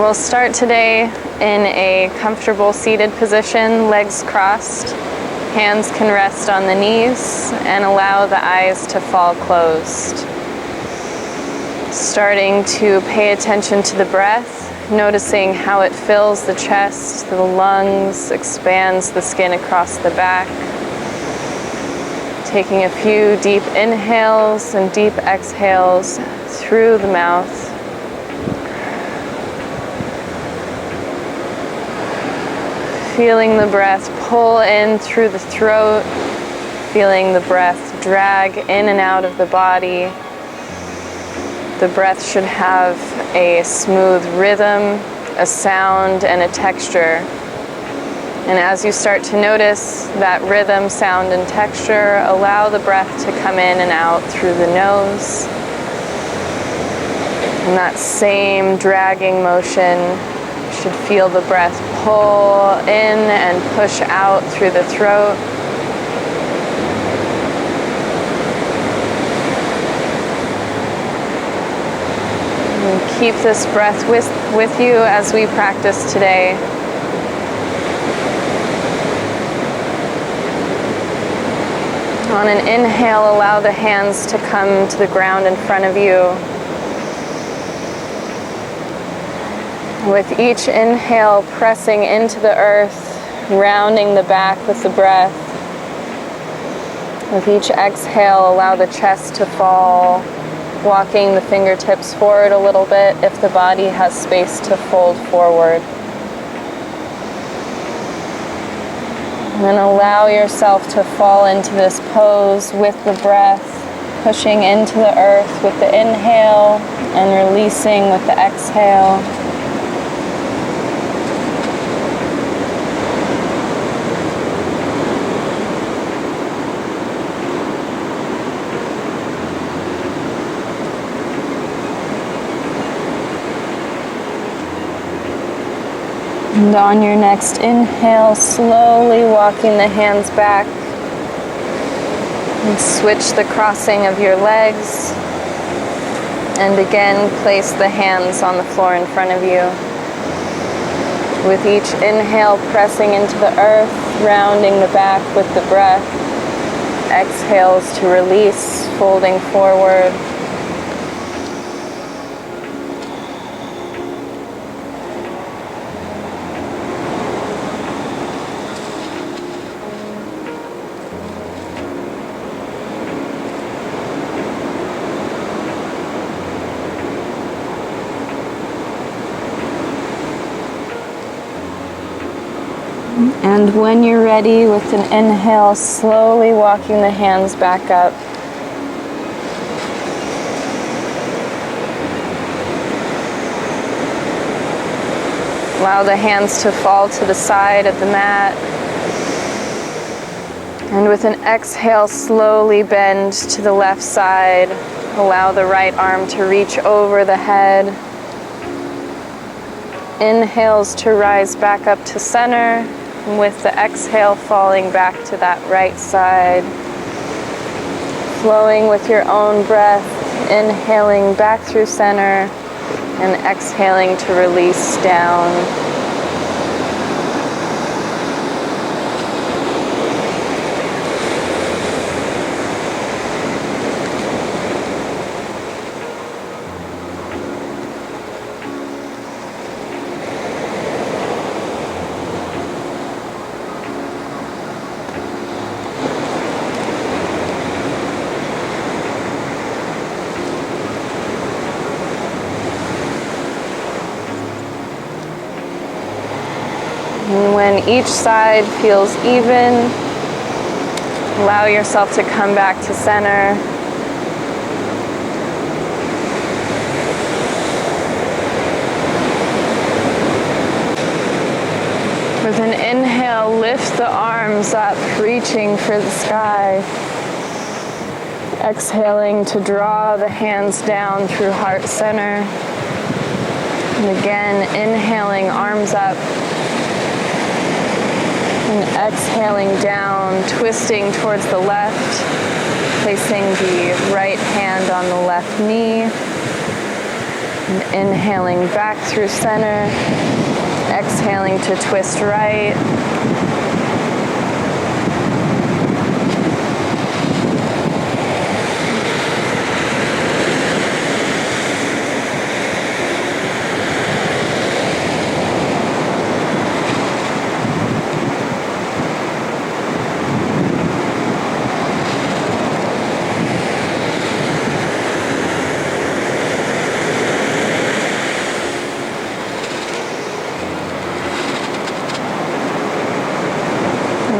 We'll start today in a comfortable seated position, legs crossed. Hands can rest on the knees and allow the eyes to fall closed. Starting to pay attention to the breath, noticing how it fills the chest, the lungs, expands the skin across the back. Taking a few deep inhales and deep exhales through the mouth. Feeling the breath pull in through the throat, feeling the breath drag in and out of the body. The breath should have a smooth rhythm, a sound, and a texture. And as you start to notice that rhythm, sound, and texture, allow the breath to come in and out through the nose. And that same dragging motion, you should feel the breath pull in and push out through the throat. And keep this breath with you as we practice today. On an inhale, allow the hands to come to the ground in front of you. With each inhale, pressing into the earth, rounding the back with the breath. With each exhale, allow the chest to fall, walking the fingertips forward a little bit if the body has space to fold forward. And then allow yourself to fall into this pose with the breath, pushing into the earth with the inhale and releasing with the exhale. And on your next inhale, slowly walking the hands back. And switch the crossing of your legs. And again, place the hands on the floor in front of you. With each inhale, pressing into the earth, rounding the back with the breath. Exhales to release, folding forward. And when you're ready, with an inhale, slowly walking the hands back up. Allow the hands to fall to the side of the mat. And with an exhale, slowly bend to the left side. Allow the right arm to reach over the head. Inhales to rise back up to center. With the exhale, falling back to that right side. Flowing with your own breath, inhaling back through center and exhaling to release down. And when each side feels even, allow yourself to come back to center. With an inhale, lift the arms up, reaching for the sky. Exhaling to draw the hands down through heart center. And again, inhaling, arms up. And exhaling down, twisting towards the left, placing the right hand on the left knee. And inhaling back through center, exhaling to twist right.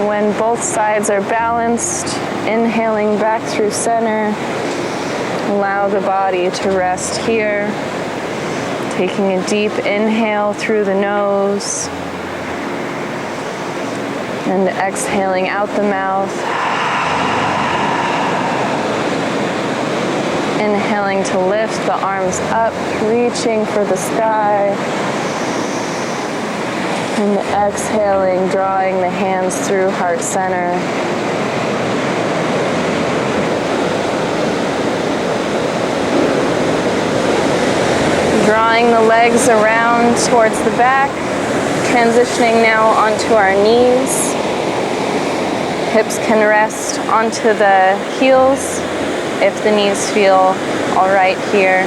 When both sides are balanced, inhaling back through center, allow the body to rest here. Taking a deep inhale through the nose and exhaling out the mouth. Inhaling to lift the arms up, reaching for the sky. And exhaling, drawing the hands through heart center. Drawing the legs around towards the back, transitioning now onto our knees. Hips can rest onto the heels if the knees feel all right here.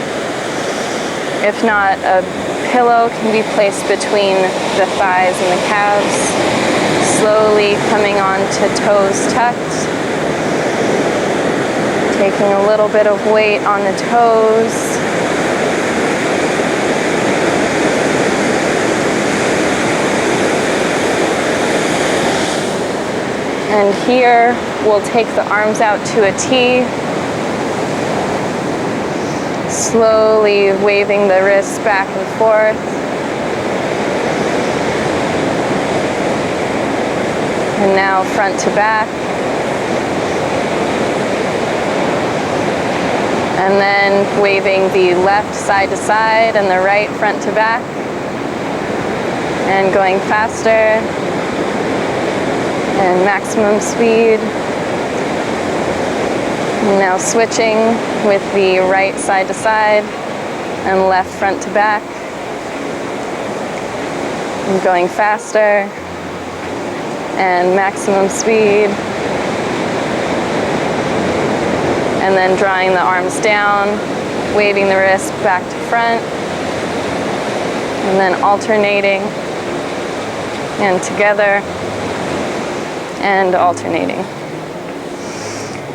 If not, a pillow can be placed between the thighs and the calves, slowly coming on to toes tucked, taking a little bit of weight on the toes, and here we'll take the arms out to a T, slowly waving the wrists back and forth. And now front to back. And then waving the left side to side and the right front to back. And going faster. And maximum speed. Now switching with the right side to side and left front to back. And going faster and maximum speed. And then drawing the arms down, waving the wrist back to front. And then alternating and together and alternating.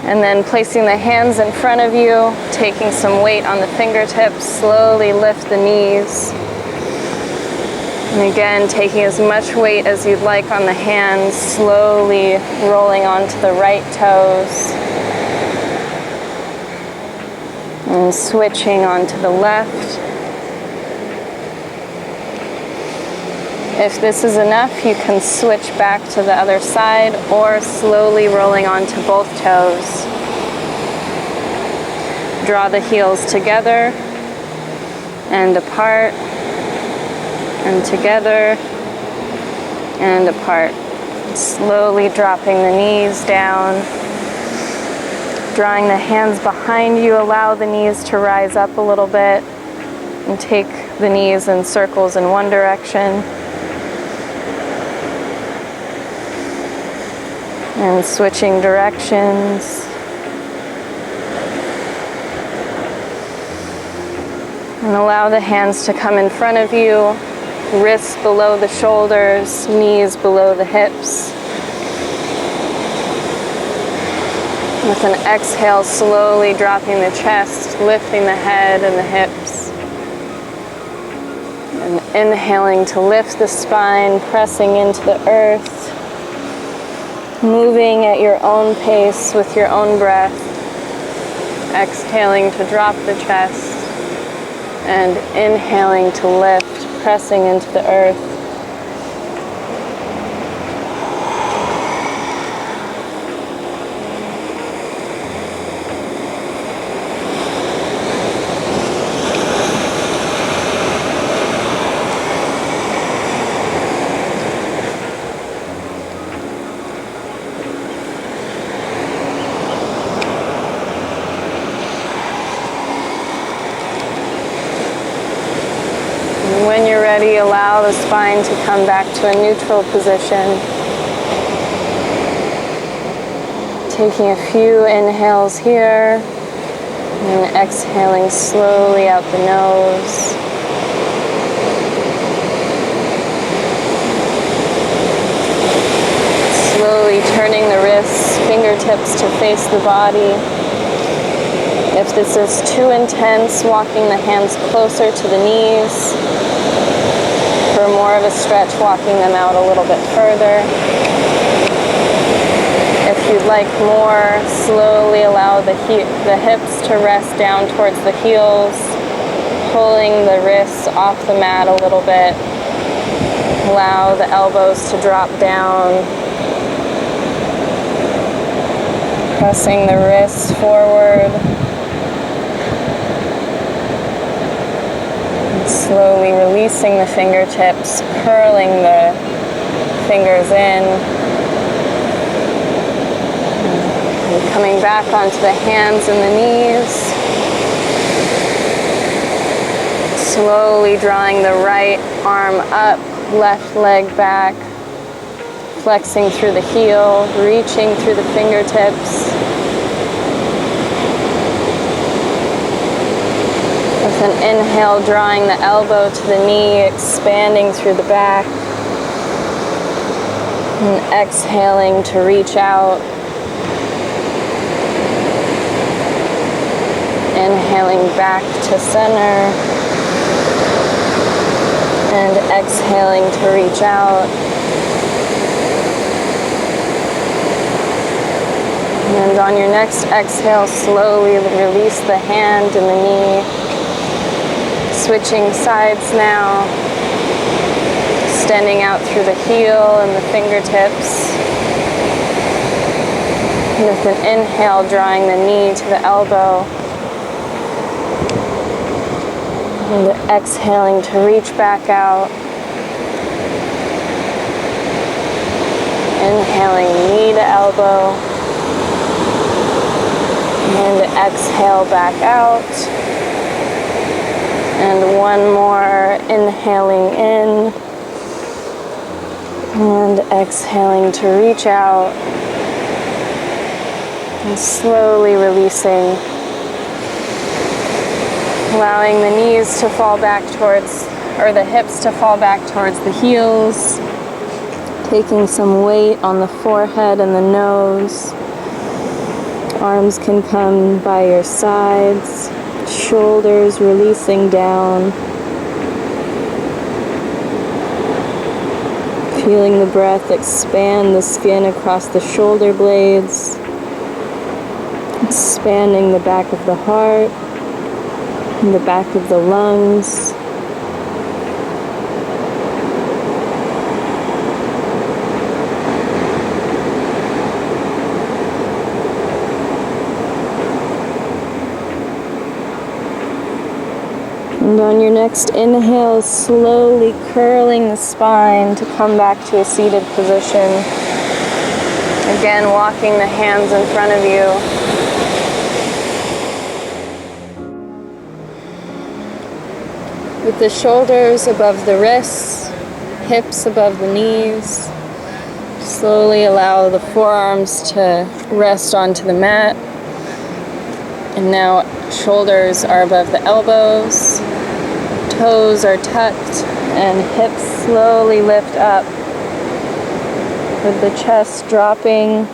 And then placing the hands in front of you, taking some weight on the fingertips, slowly lift the knees. And again, taking as much weight as you'd like on the hands, slowly rolling onto the right toes. And switching onto the left. If this is enough, you can switch back to the other side or slowly rolling onto both toes. Draw the heels together and apart and together and apart. Slowly dropping the knees down. Drawing the hands behind you, allow the knees to rise up a little bit and take the knees in circles in one direction. And switching directions. And allow the hands to come in front of you, wrists below the shoulders, knees below the hips. With an exhale, slowly dropping the chest, lifting the head and the hips. And inhaling to lift the spine, pressing into the earth. Moving at your own pace with your own breath. Exhaling to drop the chest. And inhaling to lift, pressing into the earth. the spine to come back to a neutral position. Taking a few inhales here, and exhaling slowly out the nose. Slowly turning the wrists, fingertips to face the body. If this is too intense, walking the hands closer to the knees. For more of a stretch, walking them out a little bit further. If you'd like more, slowly allow the hips to rest down towards the heels, pulling the wrists off the mat a little bit. Allow the elbows to drop down. Pressing the wrists forward. And slowly releasing the fingertips, curling the fingers in. And coming back onto the hands and the knees. Slowly drawing the right arm up, left leg back. Flexing through the heel, reaching through the fingertips. With an inhale, drawing the elbow to the knee, expanding through the back. And exhaling to reach out. Inhaling back to center. And exhaling to reach out. And on your next exhale, slowly release the hand and the knee. Switching sides now. Extending out through the heel and the fingertips. With an inhale, drawing the knee to the elbow. And exhaling to reach back out. Inhaling, knee to elbow. And exhale back out. And one more, inhaling in. And exhaling to reach out. And slowly releasing. Allowing the knees to fall back towards, or the hips to fall back towards the heels. Taking some weight on the forehead and the nose. Arms can come by your sides, shoulders releasing down. Feeling the breath expand the skin across the shoulder blades, expanding the back of the heart, and the back of the lungs. And on your next inhale, slowly curling the spine to come back to a seated position. Again, walking the hands in front of you. With the shoulders above the wrists, hips above the knees. Slowly allow the forearms to rest onto the mat. And now shoulders are above the elbows. Toes are tucked and hips slowly lift up with the chest dropping,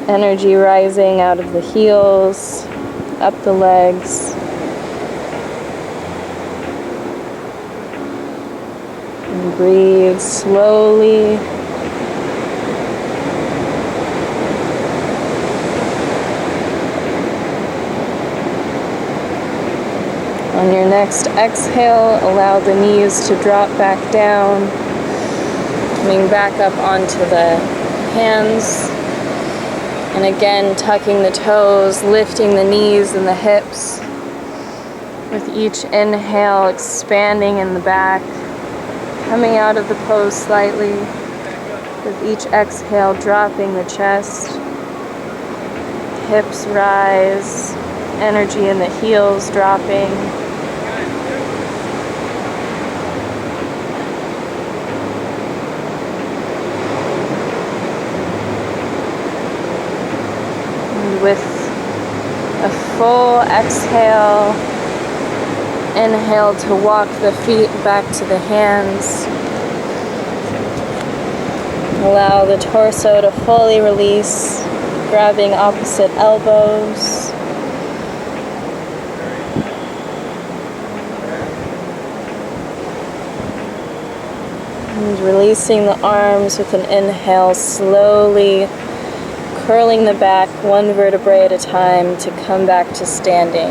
energy rising out of the heels, up the legs. And breathe slowly. On your next exhale, allow the knees to drop back down, coming back up onto the hands, and again tucking the toes, lifting the knees and the hips. With each inhale, expanding in the back, coming out of the pose slightly. With each exhale, dropping the chest, hips rise, energy in the heels dropping. with a full exhale. Inhale to walk the feet back to the hands. Allow the torso to fully release, grabbing opposite elbows. And releasing the arms with an inhale, slowly curling the back one vertebrae at a time to come back to standing.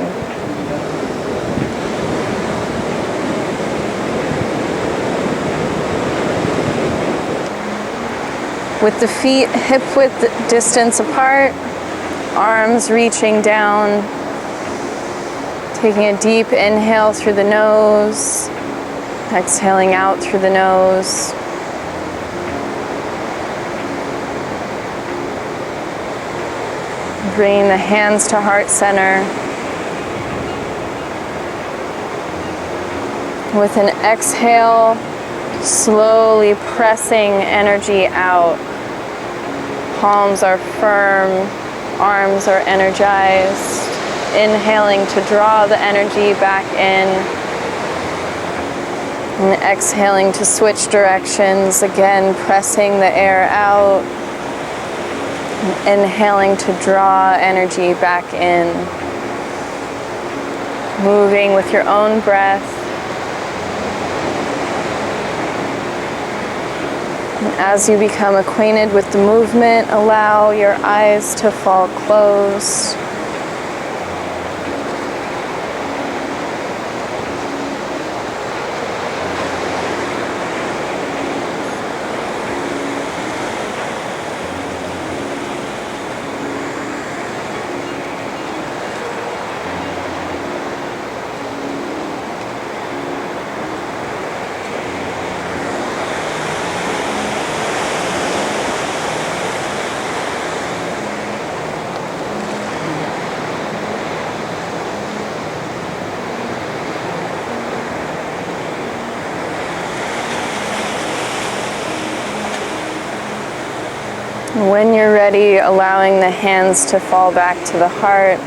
With the feet hip-width distance apart, arms reaching down, taking a deep inhale through the nose, exhaling out through the nose. Bringing the hands to heart center. With an exhale, slowly pressing energy out. Palms are firm, arms are energized. Inhaling to draw the energy back in. And exhaling to switch directions, again pressing the air out. And inhaling to draw energy back in. Moving with your own breath. And as you become acquainted with the movement, allow your eyes to fall closed. When you're ready, allowing the hands to fall back to the heart.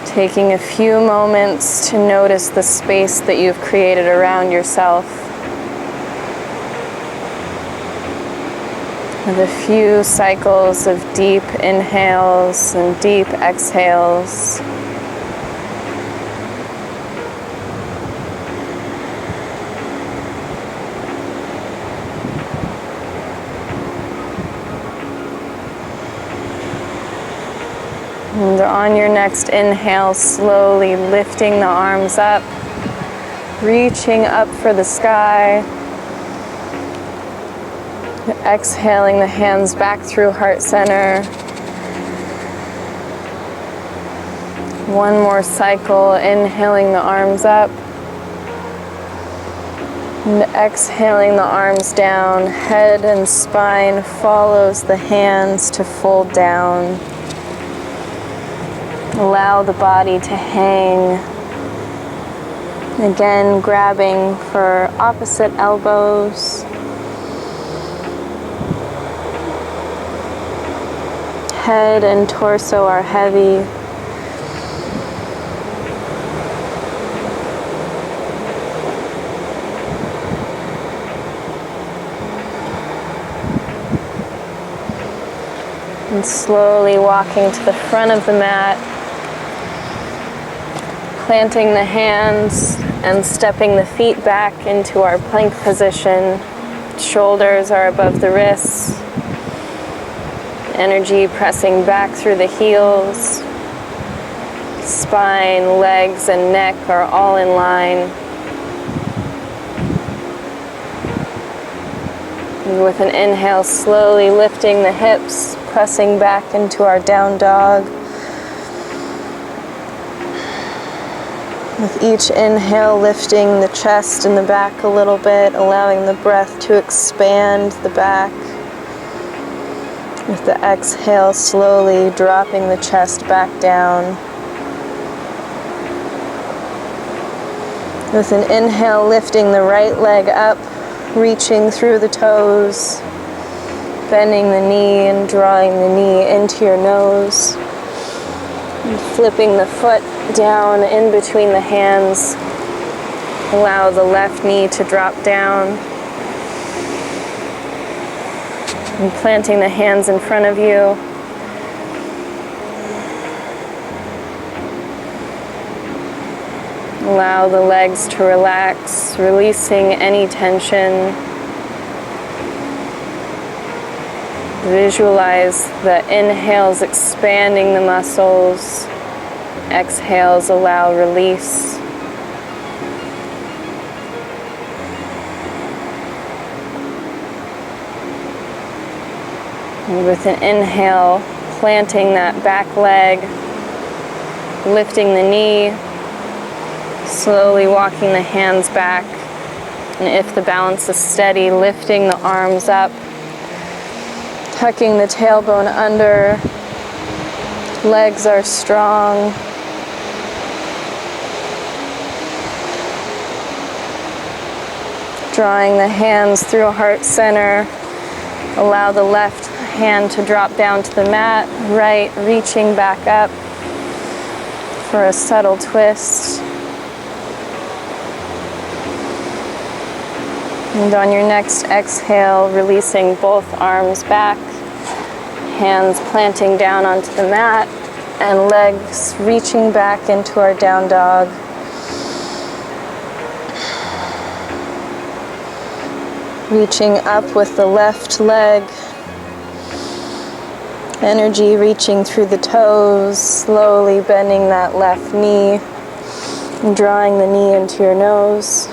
Taking a few moments to notice the space that you've created around yourself. With a few cycles of deep inhales and deep exhales. And on your next inhale, slowly lifting the arms up, reaching up for the sky. Exhaling the hands back through heart center. One more cycle, inhaling the arms up. And exhaling the arms down, head and spine follows the hands to fold down. Allow the body to hang. Again, grabbing for opposite elbows. Head and torso are heavy. And slowly walking to the front of the mat. Planting the hands and stepping the feet back into our plank position. Shoulders are above the wrists. Energy pressing back through the heels. Spine, legs, and neck are all in line. And with an inhale, slowly lifting the hips, pressing back into our down dog. With each inhale, lifting the chest and the back a little bit, allowing the breath to expand the back. With the exhale, slowly dropping the chest back down. With an inhale, lifting the right leg up, reaching through the toes. bending the knee and drawing the knee into your nose. And flipping the foot down in between the hands. Allow the left knee to drop down. And planting the hands in front of you. Allow the legs to relax, releasing any tension. Visualize the inhales expanding the muscles. Exhales allow release. And with an inhale, planting that back leg, lifting the knee, slowly walking the hands back. And if the balance is steady, lifting the arms up. Tucking the tailbone under, legs are strong. Drawing the hands through heart center. Allow the left hand to drop down to the mat, right reaching back up for a subtle twist. And on your next exhale, releasing both arms back. Hands planting down onto the mat and legs reaching back into our down dog. Reaching up with the left leg. Energy reaching through the toes, slowly bending that left knee and drawing the knee into your nose.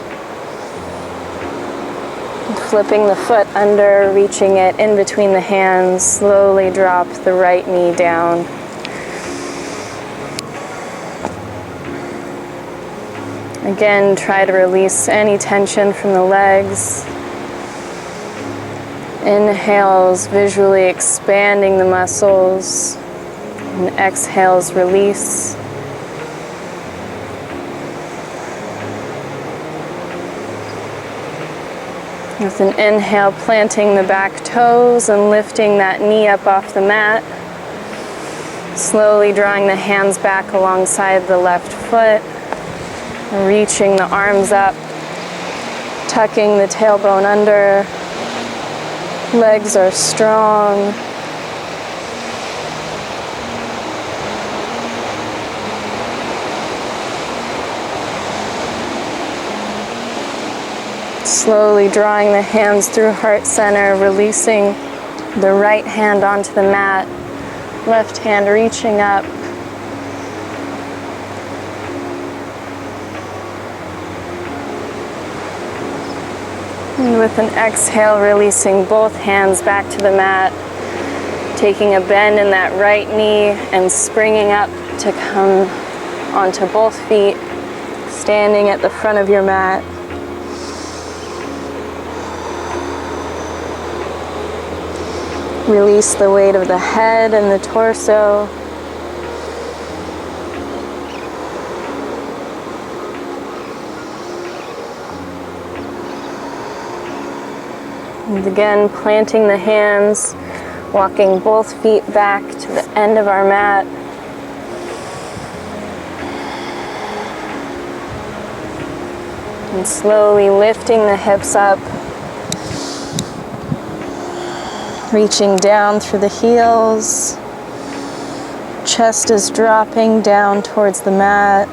Flipping the foot under, reaching it in between the hands, slowly drop the right knee down. Again, try to release any tension from the legs. Inhales, visually expanding the muscles, and exhales, release. With an inhale, planting the back toes and lifting that knee up off the mat. Slowly drawing the hands back alongside the left foot. Reaching the arms up. Tucking the tailbone under. Legs are strong. Slowly drawing the hands through heart center, releasing the right hand onto the mat, left hand reaching up. And with an exhale, releasing both hands back to the mat, taking a bend in that right knee and springing up to come onto both feet, standing at the front of your mat. Release the weight of the head and the torso. And again, planting the hands, walking both feet back to the end of our mat. And slowly lifting the hips up. Reaching down through the heels. Chest is dropping down towards the mat.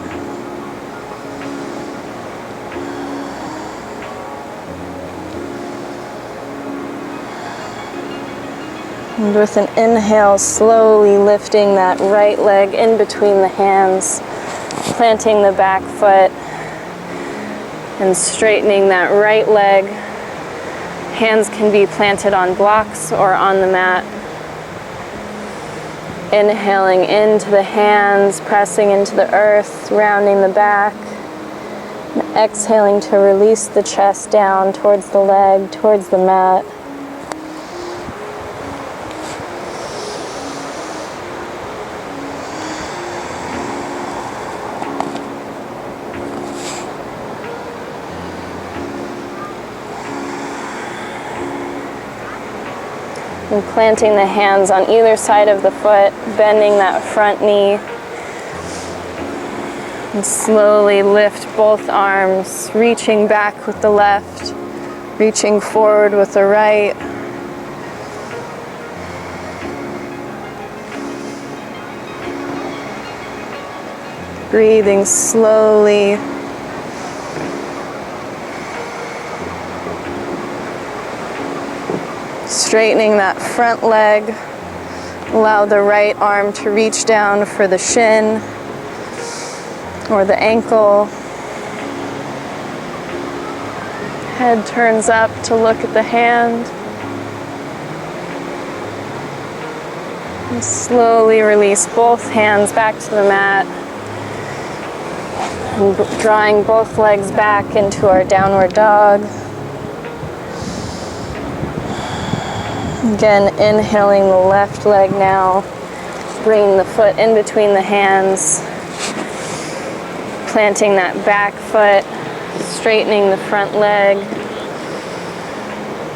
And with an inhale, slowly lifting that right leg in between the hands, planting the back foot, and straightening that right leg. Hands can be planted on blocks or on the mat. Inhaling into the hands, pressing into the earth, rounding the back. And exhaling to release the chest down towards the leg, towards the mat. And planting the hands on either side of the foot, bending that front knee. And slowly lift both arms, reaching back with the left, reaching forward with the right. Breathing slowly. Straightening that front leg. Allow the right arm to reach down for the shin or the ankle. Head turns up to look at the hand. And slowly release both hands back to the mat. And drawing both legs back into our downward dog. Again, inhaling the left leg now. Bringing the foot in between the hands. Planting that back foot, straightening the front leg.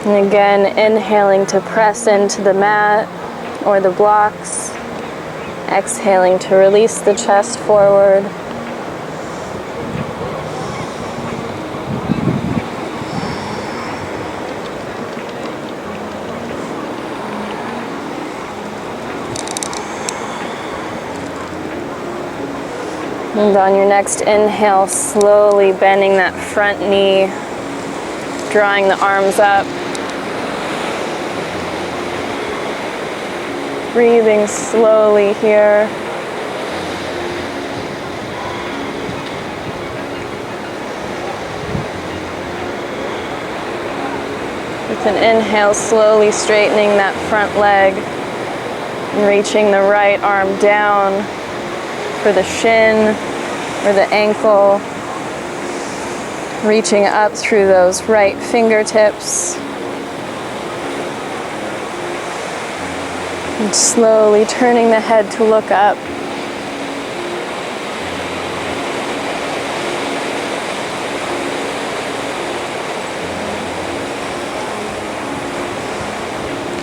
And again, inhaling to press into the mat or the blocks. Exhaling to release the chest forward. And on your next inhale, slowly bending that front knee, drawing the arms up. Breathing slowly here. With an inhale, slowly straightening that front leg and reaching the right arm down for the shin or the ankle, reaching up through those right fingertips. And slowly turning the head to look up.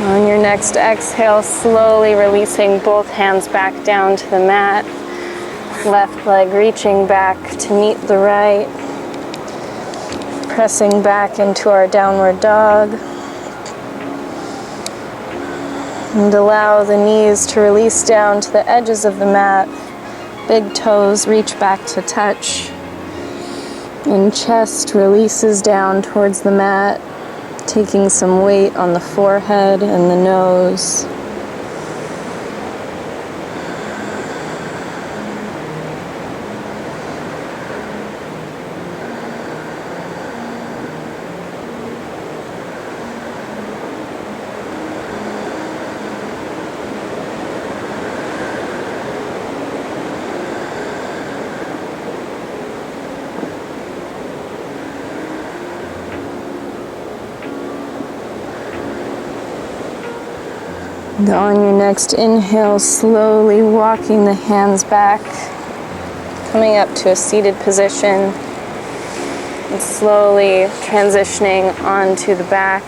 On your next exhale, slowly releasing both hands back down to the mat. Left leg reaching back to meet the right. Pressing back into our downward dog. And allow the knees to release down to the edges of the mat. Big toes reach back to touch. And chest releases down towards the mat, taking some weight on the forehead and the nose. And on your next inhale, slowly walking the hands back, coming up to a seated position, and slowly transitioning onto the back.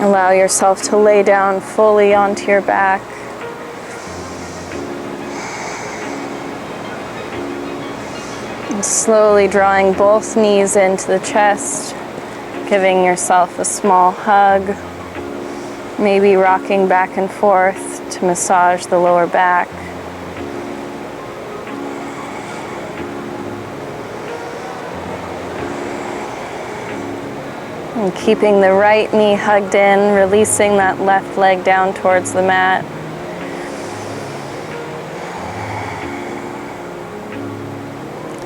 Allow yourself to lay down fully onto your back. And slowly drawing both knees into the chest. Giving yourself a small hug, maybe rocking back and forth to massage the lower back. And keeping the right knee hugged in, releasing that left leg down towards the mat.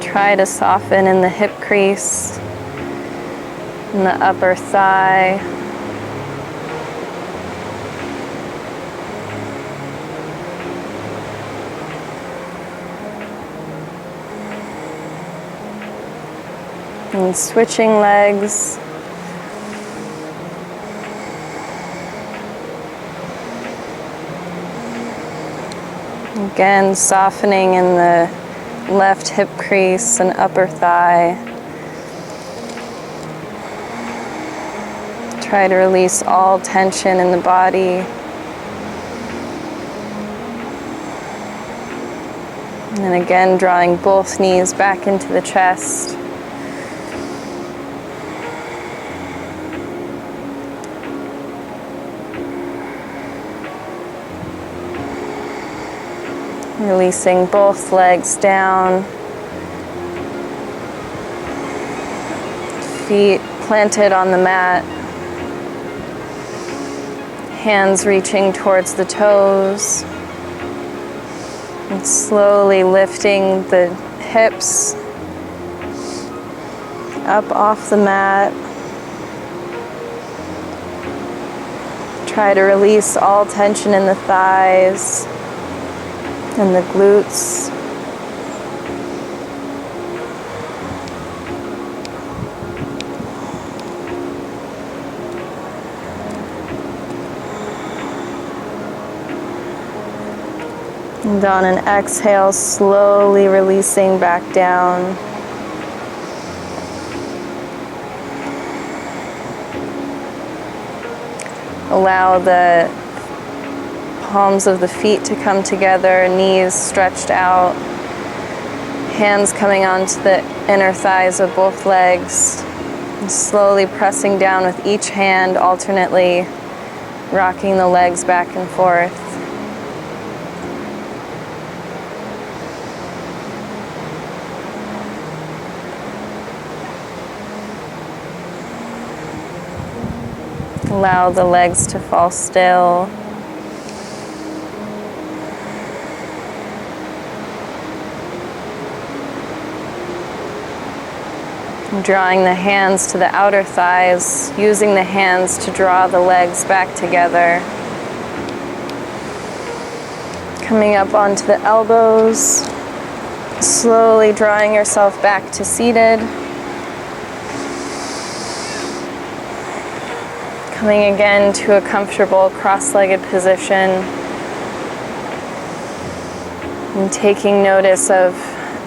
Try to soften in the hip crease. And the upper thigh. And switching legs. Again, softening in the left hip crease and upper thigh. Try to release all tension in the body. And again, drawing both knees back into the chest. Releasing both legs down. Feet planted on the mat. Hands reaching towards the toes. And slowly lifting the hips up off the mat. Try to release all tension in the thighs and the glutes. And on an exhale, slowly releasing back down. Allow the palms of the feet to come together, knees stretched out, hands coming onto the inner thighs of both legs, and slowly pressing down with each hand alternately, rocking the legs back and forth. Allow the legs to fall still. Drawing the hands to the outer thighs, using the hands to draw the legs back together. Coming up onto the elbows, slowly drawing yourself back to seated. Coming again to a comfortable cross-legged position. And taking notice of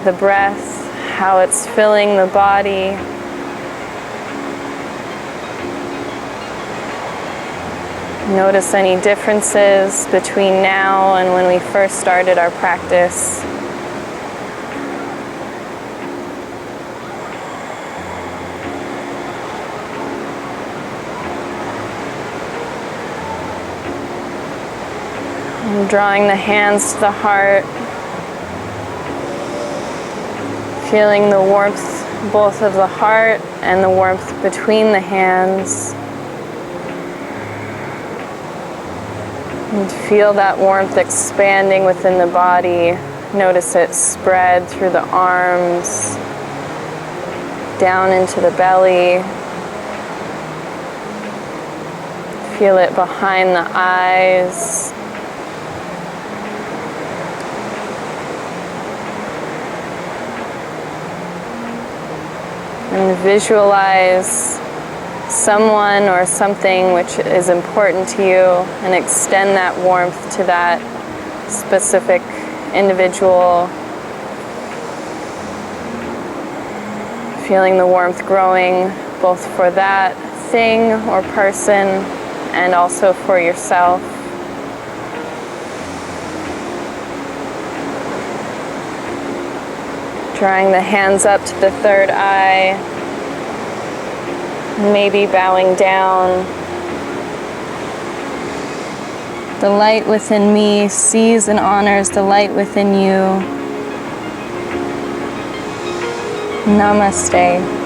the breath, how it's filling the body. Notice any differences between now and when we first started our practice. And drawing the hands to the heart. Feeling the warmth both of the heart and the warmth between the hands. And feel that warmth expanding within the body. Notice it spread through the arms, down into the belly. Feel it behind the eyes. And visualize someone or something which is important to you and extend that warmth to that specific individual. Feeling the warmth growing both for that thing or person and also for yourself. Drawing the hands up to the third eye, maybe bowing down. The light within me sees and honors the light within you. Namaste.